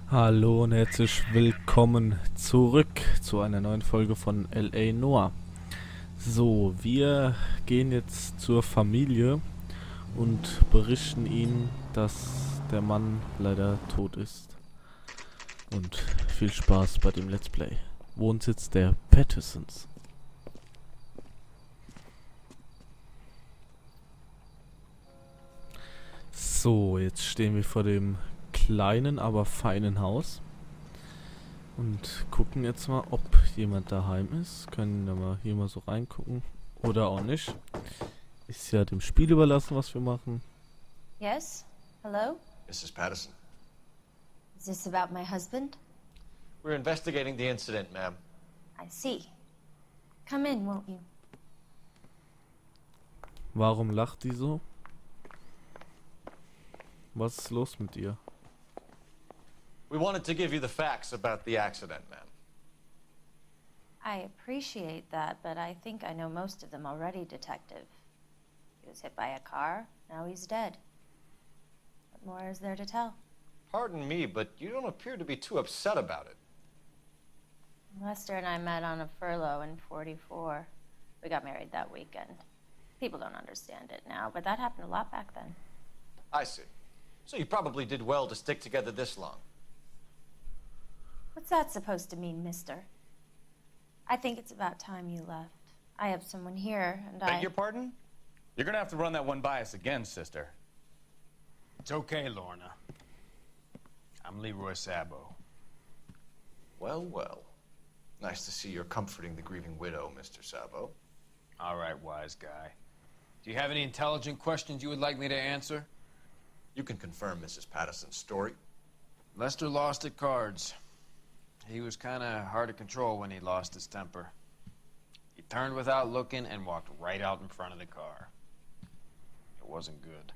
Hallo und herzlich willkommen zurück zu einer neuen Folge von Noire. So, wir gehen jetzt zur Familie und berichten ihnen, dass der Mann leider tot ist. Und viel Spaß bei dem Let's Play. Wohnsitz der Pattersons. So, jetzt stehen wir vor dem kleinen, aber feinen Haus und gucken jetzt mal, ob jemand daheim ist. Können wir mal hier mal so reingucken oder auch nicht. Ist ja dem Spiel überlassen, was wir machen. Yes? Hello? Mrs. Patterson. Is this about my husband? We're investigating the incident, ma'am. I see. Come in, won't you? Warum lacht die so? Was ist los mit ihr? We wanted to give you the facts about the accident, ma'am. I appreciate that, but I think I know most of them already, Detective. He was hit by a car, now he's dead. What more is there to tell? Pardon me, but you don't appear to be too upset about it. Lester and I met on a furlough in '44. We got married that weekend. People don't understand it now, but that happened a lot back then. I see. So you probably did well to stick together this long. What's that supposed to mean, mister? I think it's about time you left. I have someone here, and Beg your pardon? You're gonna have to run that one by us again, sister. It's okay, Lorna. I'm Leroy Sabo. Well, well. Nice to see you're comforting the grieving widow, Mr. Sabo. All right, wise guy. Do you have any intelligent questions you would like me to answer? You can confirm Mrs. Patterson's story. Lester lost at cards. He was kind of hard to control when he lost his temper. He turned without looking and walked right out in front of the car. It wasn't good.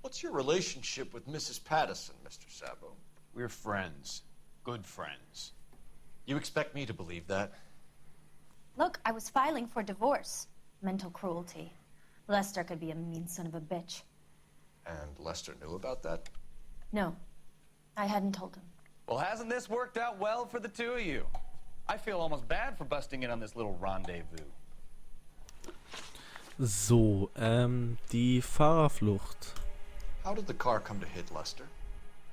What's your relationship with Mrs. Patterson, Mr. Sabo? We're friends. Good friends. You expect me to believe that? Look, I was filing for divorce. Mental cruelty. Lester could be a mean son of a bitch. And Lester knew about that? No, I hadn't told him. Well, hasn't this worked out well for the two of you? I feel almost bad for busting in on this little rendezvous. So, die Fahrerflucht. How did the car come to hit Lester?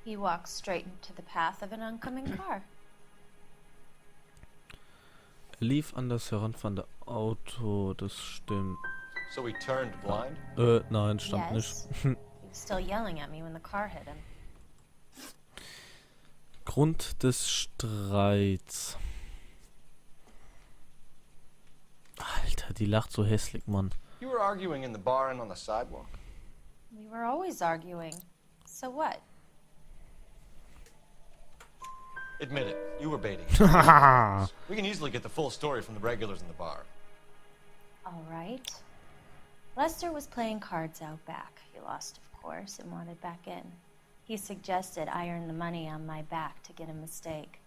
He walked straight into the path of an oncoming car. Lief an das heranfahrende Auto, das stimmt. So he turned blind? Nein, stimmt Yes. nicht. He was still yelling at me when the car hit him. Grund des Streits. Alter, die lacht so hässlich, Mann. You were arguing in the bar and on the sidewalk. We were always arguing. So what? Admit it, you were baiting. We can easily get the full story from the regulars in the bar. All right. Lester was playing cards out back. He lost, of course, and wanted back in. He suggested I earn the money on my back to get a mistake.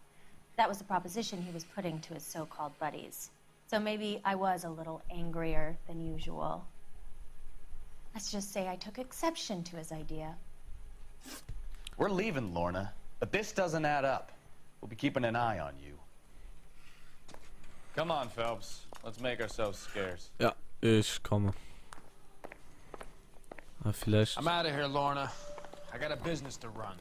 That was the proposition he was putting to his so-called buddies. So maybe I was a little angrier than usual. Let's just say I took exception to his idea. We're leaving, Lorna, but this doesn't add up. We'll be keeping an eye on you. Come on, Phelps. Let's make ourselves scarce. Ja, ich komme. Vielleicht. I'm out of here, Lorna. I got a business to run.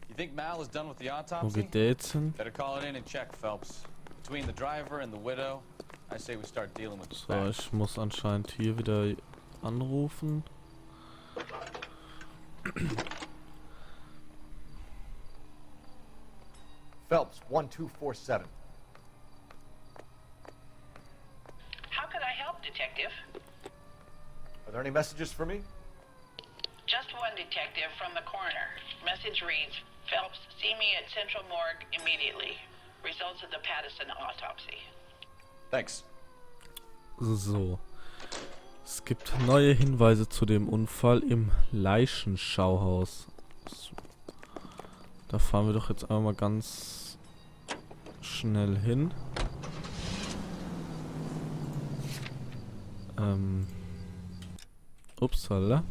You think Mal is done with the Wo autopsy? geht der jetzt hin? Better call it in and check, Phelps. Between the driver and the widow, I say we start dealing with the So, facts. ich muss anscheinend hier wieder anrufen. Phelps, 1247. How could I help, Detective? Are there any messages for me? Just one detective from the coroner. Message reads, Phelps, see me at Central Morgue immediately. Results of the Patterson autopsy. Thanks. So. Es gibt neue Hinweise zu dem Unfall im Leichenschauhaus. So. Da fahren wir doch jetzt einmal ganz schnell hin. Upsala.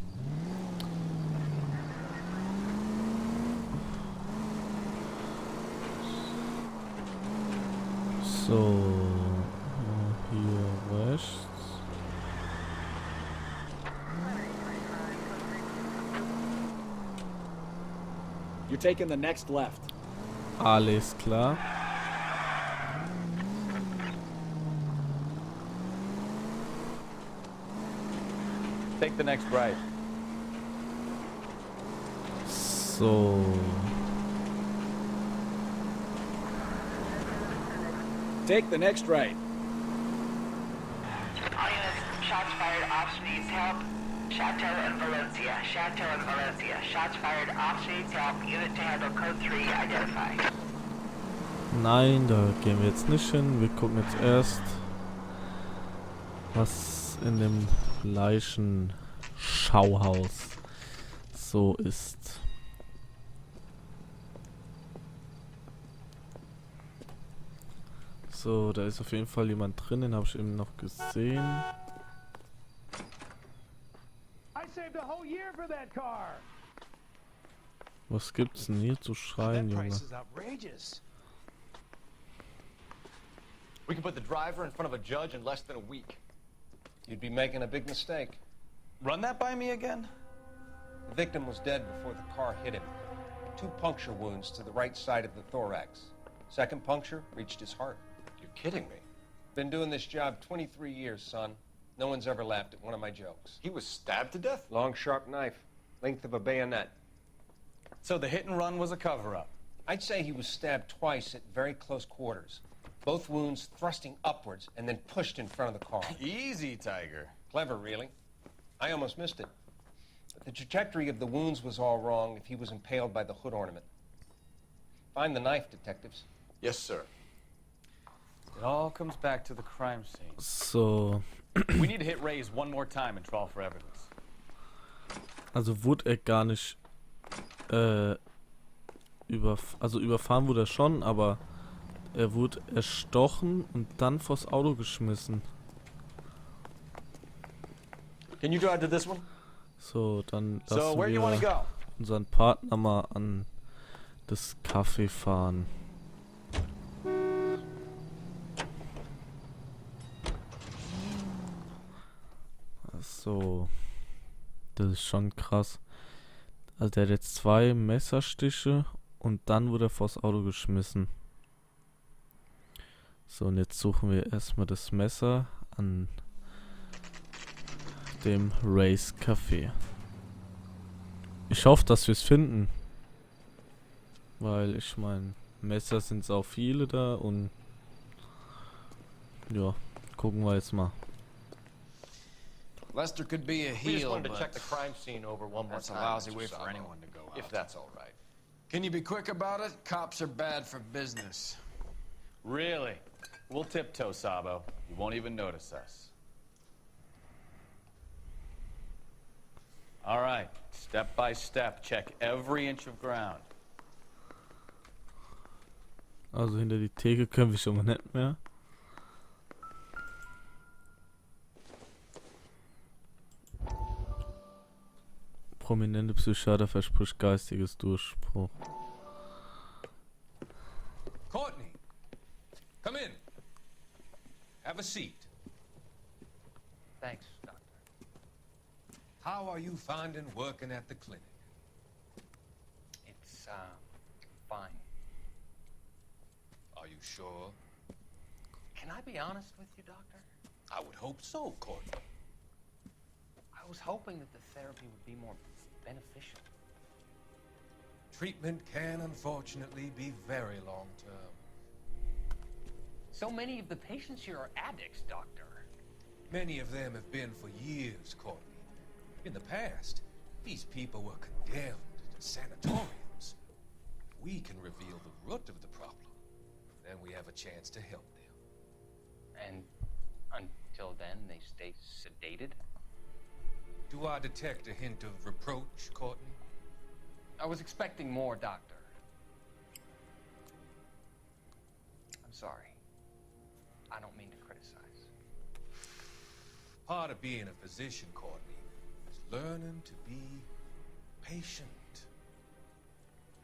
So, hier rechts. You're taking the next left. Alles klar. Take the next right. So. Take the next right. All units, shots fired, ops needs help. Chateau and Valencia. Chateau and Valencia. Shots fired, ops needs help. Unit to handle code 3 identified. Nein, da gehen wir jetzt nicht hin. Wir gucken jetzt erst, was in dem Leichenschauhaus so ist. So, da ist auf jeden Fall jemand drin, den habe ich eben noch gesehen. Was gibt's denn hier zu schreien, Junge? We can put the driver in front of a judge in less than a week. You'd be making a big mistake. Run that by me again? The victim was dead before the car hit him. 2 puncture wounds to the right side of the thorax. Second puncture reached his heart. You're kidding me. Been doing this job 23 years, son. No one's ever laughed at one of my jokes. He was stabbed to death? Long, sharp knife, length of a bayonet. So the hit and run was a cover-up. I'd say he was stabbed twice at very close quarters. Both wounds thrusting upwards and then pushed in front of the car. Easy, Tiger. Clever, really. I almost missed it. But the trajectory of the wounds was all wrong if he was impaled by the hood ornament. Find the knife, detectives. Yes, sir. It all comes back to the crime scene. So. We need to hit Ray's one more time and trial for evidence. Also wurde er gar nicht überfahren wurde er schon, aber er wurde erstochen und dann vors Auto geschmissen. Can you drive to this one? So, dann So, lassen where do you want to wir go? unseren Partner mal an das Café fahren. So, das ist schon krass. Also der hat jetzt 2 Messerstiche und dann wurde er vors Auto geschmissen. So, und jetzt suchen wir erstmal das Messer an dem Race Café. Ich hoffe, dass wir es finden. Weil ich meine, Messer sind auch viele da und ja, gucken wir jetzt mal. Lester could be a We just heel, wanted to but check the crime scene over one more that's a time. lousy Mr. way for Sabo. anyone to go out. If that's all right. Can you be quick about it? Cops are bad for business. Really? We'll tiptoe, Sabo. You won't even notice us. All right, step by step, check every inch of ground. Also hinter die Theke können wir schon mal nicht mehr. Prominente Psychiater verspricht geistiges Durchbruch. Courtney, come in. Have a seat. Thanks, Doctor. How are you finding working at the clinic? It's, fine. Are you sure? Can I be honest with you, Doctor? I would hope so, Courtney. I was hoping that the therapy would be more beneficial. Treatment can unfortunately be very long-term. So many of the patients here are addicts, Doctor. Many of them have been for years, Courtney. In the past, these people were condemned to sanatoriums. We can reveal the root of the problem. Then we have a chance to help them. And until then, they stay sedated? Do I detect a hint of reproach, Courtney? I was expecting more, Doctor. I'm sorry. I don't mean to criticize. Part of being a physician, Courtney, is learning to be patient.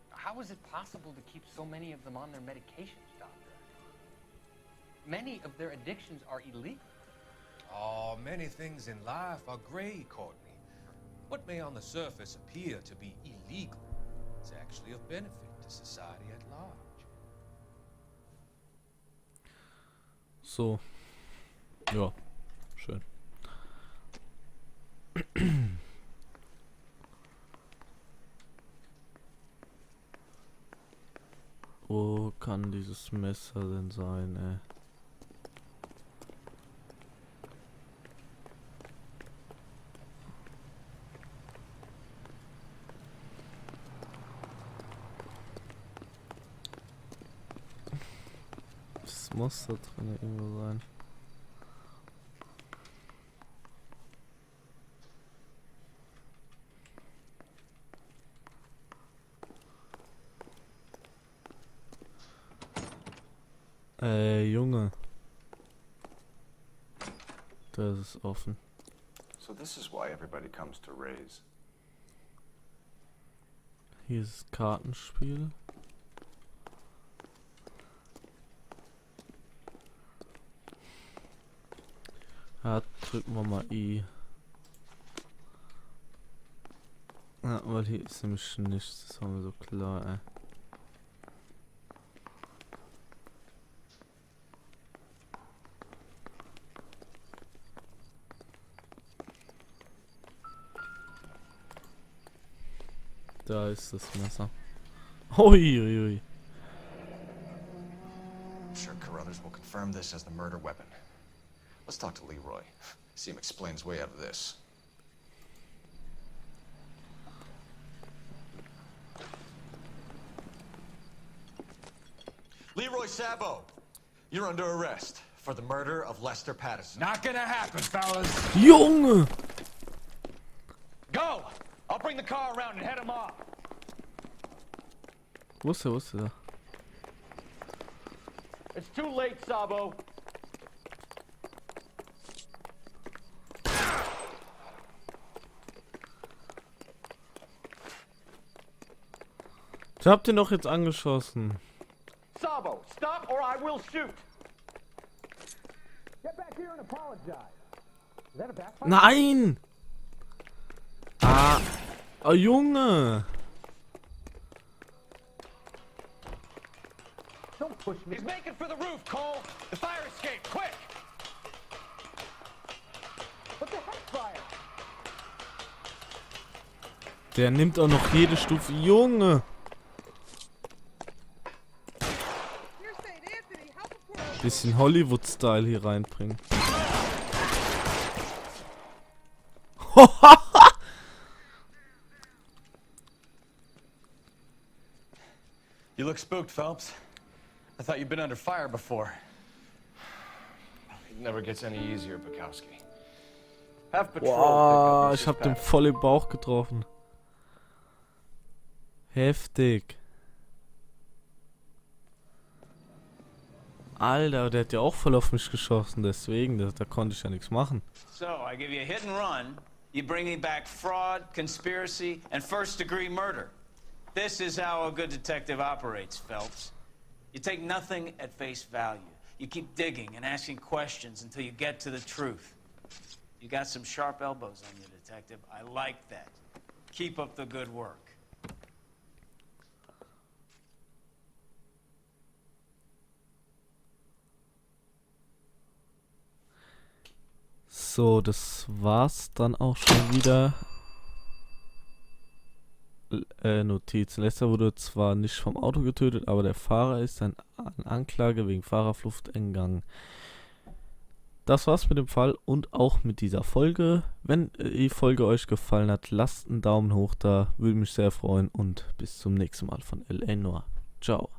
How is it possible to keep so many of them on their medications, Doctor? many of their addictions are illegal. Oh, many things in life are gray, Courtney. What may on the surface appear to be illegal is actually of benefit to society at large. So. Ja, schön. Wo kann dieses Messer denn sein, ey? Das muss da drin irgendwo sein. Junge. Das ist offen. So this is why everybody comes to Ray's. Hier ist das Kartenspiel. Ja, drücken wir mal I. Ja, weil hier ist nämlich nichts, das haben wir so klar, ey. Da ist das Messer. Uiuiui. I'm sure Carruthers will confirm this as the murder weapon. Let's talk to Leroy. See him explain his way out of this. Leroy Sabo, you're under arrest for the murder of Lester Patterson. Not gonna happen, fellas. Junge! Go! I'll bring the car around and head him off. Wo ist der? It's too late, Sabo. Ich hab den doch jetzt angeschossen. Sabo, stop or I will shoot. Get back here and apologize. Is that a backfire? Nein! Ah. Oh, Junge! Don't push me. He's making for the roof, Cole. The fire escape, quick! What the heck, fire? Der nimmt auch noch jede Stufe. Junge! Bisschen Hollywood-Style hier reinbringen. You look spooked, Phelps. I thought you'd been under fire before. It never gets any easier, Bukowski. Have patrol Wow, pick up ich hab Mrs. den voll im Bauch getroffen. Heftig. Alter, der hat ja auch voll auf mich geschossen, deswegen, da konnte ich ja nichts machen. So, I give you a hit and run. You bring me back fraud, conspiracy, and first-degree murder. This is how a good detective operates, Phelps. You take nothing at face value. You keep digging and asking questions until you get to the truth. You got some sharp elbows on you, detective. I like that. Keep up the good work. So, das war's dann auch schon wieder. Notiz. Lester wurde zwar nicht vom Auto getötet, aber der Fahrer ist an Anklage wegen Fahrerflucht entgangen. Das war's mit dem Fall und auch mit dieser Folge. Wenn die Folge euch gefallen hat, lasst einen Daumen hoch da. Würde mich sehr freuen und bis zum nächsten Mal von Noire. Ciao.